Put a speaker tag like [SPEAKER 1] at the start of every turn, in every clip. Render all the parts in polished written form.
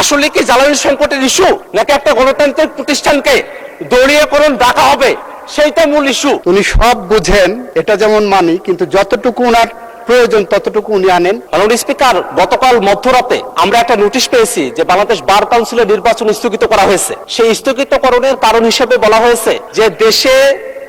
[SPEAKER 1] আসলে কি জ্বালানি সংকটের ইস্যু নাকি একটা গণতান্ত্রিক প্রতিষ্ঠানকে দলীয়করণ ডাকা হবে সেইটা মূল ইস্যু?
[SPEAKER 2] উনি সব বুঝেন, এটা যেমন মানি, কিন্তু যতটুকু উনার প্রয়োজন ততটুকু উনি আনেন।
[SPEAKER 1] মাননীয় স্পিকার, গতকাল মধ্যরাতে আমরা একটা নোটিশ পেয়েছি যে বাংলাদেশ বার কাউন্সিলের নির্বাচন স্থগিত করা হয়েছে। সেই স্থগিতকরণের কারণ হিসেবে বলা হয়েছে যে দেশে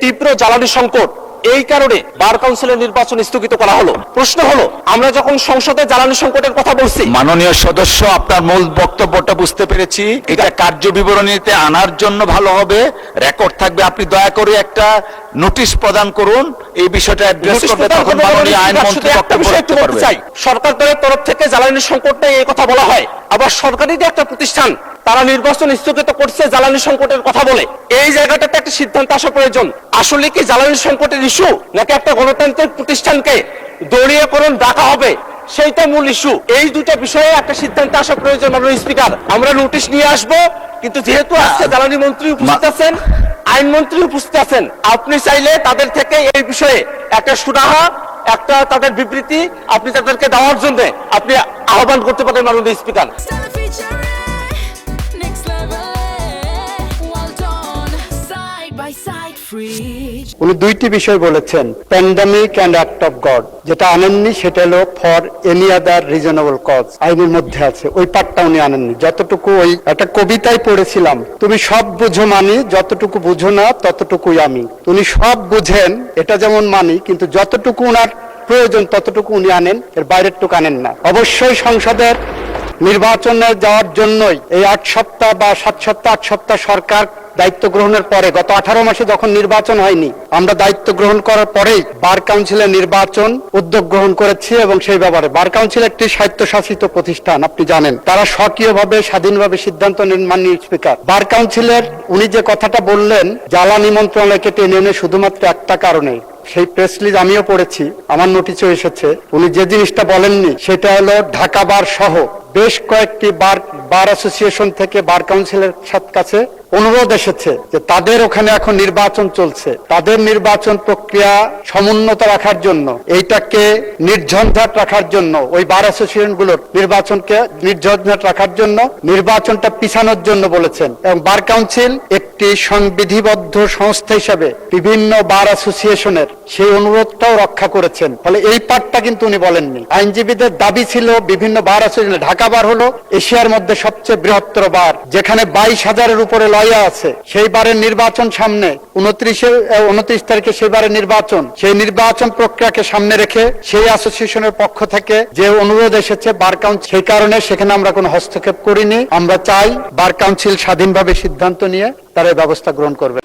[SPEAKER 1] তীব্র জ্বালানি সংকট, এই কারণে বার কাউন্সিলের নির্বাচন স্থগিত করা হলো। প্রশ্ন হলো, আমরা যখন সংসদে জ্বালানি সংকটের কথা বলছি,
[SPEAKER 3] মাননীয় সদস্য, আপনার মূল বক্তব্যটা বুঝতে পেরেছি। এটা কার্য বিবরণীতে আনার জন্য ভালো হবে, রেকর্ড থাকবে। আপনি দয়া করে একটা নোটিশ প্রদান করুন, এই বিষয়টা অ্যাড্রেস করবে, তখন মাননীয় আইনমন্ত্রী বক্তব্য রাখতে পারবে।
[SPEAKER 1] সরকার দলের তরফ থেকে জ্বালানি সংকট নিয়ে এই কথা বলা হয়, আবার সরকারি যে একটা প্রতিষ্ঠান তারা নির্বাচন স্থগিত করছে জ্বালানি সংকটের কথা বলে। এই জায়গাটাতে একটা সিদ্ধান্ত আসা প্রয়োজন। আসলে কি জ্বালানি সংকটের ইস্যু নাকি একটা গণতান্ত্রিক প্রতিষ্ঠানকে দলীয়করণ ডাকা হবে সেইটা মূল ইস্যু? এই দুটো বিষয়ে একটা সিদ্ধান্ত আসা প্রয়োজন। মাননীয় স্পিকার, আমরা নোটিশ নিয়ে আসবো, কিন্তু যেহেতু আজকে জ্বালানি মন্ত্রী উপস্থিত আছেন, আইনমন্ত্রী উপস্থিত আছেন, আপনি চাইলে তাদের থেকে এই বিষয়ে একটা সুরাহা, একটা তাদের বিবৃতি আপনি তাদেরকে দেওয়ার জন্য আপনি আহ্বান করতে পারেন মাননীয় স্পিকার।
[SPEAKER 2] উনি দুইটি বিষয় বলেছেন, pandemic and act of God. যেটা আনেননি সেটা হলো for any other reasonable cause, আইনের মধ্যে আছে, ওই পার্টটা উনি আনেননি। যতটুকু ওই একটা কবিতায় পড়েছিলাম, তুমি সব বুঝো মানি, যতটুকু বুঝো না ততটুকুই আমি। উনি সব বুঝেন, এটা যেমন মানি, কিন্তু যতটুকু উনার প্রয়োজন ততটুকু উনি আনেন, এর বাইরের টুকু আনেন না। অবশ্যই সংসদের নির্বাচনে যাওয়ার জন্যই এই 8 সপ্তাহ বা 7 সপ্তাহ 8 সপ্তাহ সরকার দায়িত্ব গ্রহণের পরে, গত 18 মাসে যখন নির্বাচন হয়নি, আমরা দায়িত্ব গ্রহণ করার পরেই বার কাউন্সিলের নির্বাচন উদ্যোগ গ্রহণ করেছি। এবং সেই ব্যাপারে বার কাউন্সিল একটি স্বায়ত্তশাসিত প্রতিষ্ঠান, আপনি জানেন, তারা স্বকীয়ভাবে স্বাধীনভাবে সিদ্ধান্ত নেন। মাননীয় স্পিকার, বার কাউন্সিলের উনি যে কথাটা বললেন জ্বালানি মন্ত্রণালয়কে টেনে এনে শুধুমাত্র একটা কারণে, সেই প্রেস রিলিজ আমিও পড়েছি, আমার নোটিশও এসেছে, উনি যে জিনিসটা বলেননি সেটা হলো ঢাকা বার সহ বেশ কয়েকটি বার অ্যাসোসিয়েশন থেকে বার কাউন্সিলের কাছে অনুরোধ এসেছে যে তাদের ওখানে এখন নির্বাচন চলছে, তাদের নির্বাচন প্রক্রিয়া সমুন্নত রাখার জন্য, এইটাকে নির্ঝঞ্ঝাট রাখার জন্য, ওই বার অ্যাসোসিয়েশন গুলোর নির্বাচনকে নির্ঝঞ্ঝাট রাখার জন্য, নির্বাচনটা পিছানোর জন্য বলেছেন। এবং বার কাউন্সিল একটি সংবিধিবদ্ধ সংস্থা হিসাবে বিভিন্ন বার অ্যাসোসিয়েশনের সেই অনুরোধটাও রক্ষা করেছেন। ফলে এই পার্টটা কিন্তু উনি বলেননি। আইনজীবীদের দাবি ছিল বিভিন্ন বার অ্যাসোসিয়েশন, ঢাকা বার হলো এশিয়ার মধ্যে সবচেয়ে বৃহত্তর বার, যেখানে 22,000-এর উপরে লয়া আছে। সেই বারের নির্বাচন সামনে, 29 তারিখে সেই বারের নির্বাচন, সেই নির্বাচন প্রক্রিয়াকে সামনে রেখে সেই অ্যাসোসিয়েশনের পক্ষ থেকে যে অনুরোধ এসেছে বার কাউন্সিল, সেই কারণে সেখানে আমরা কোনো হস্তক্ষেপ করিনি। আমরা চাই বার কাউন্সিল স্বাধীনভাবে সিদ্ধান্ত নিয়ে তারা ব্যবস্থা গ্রহণ করবে।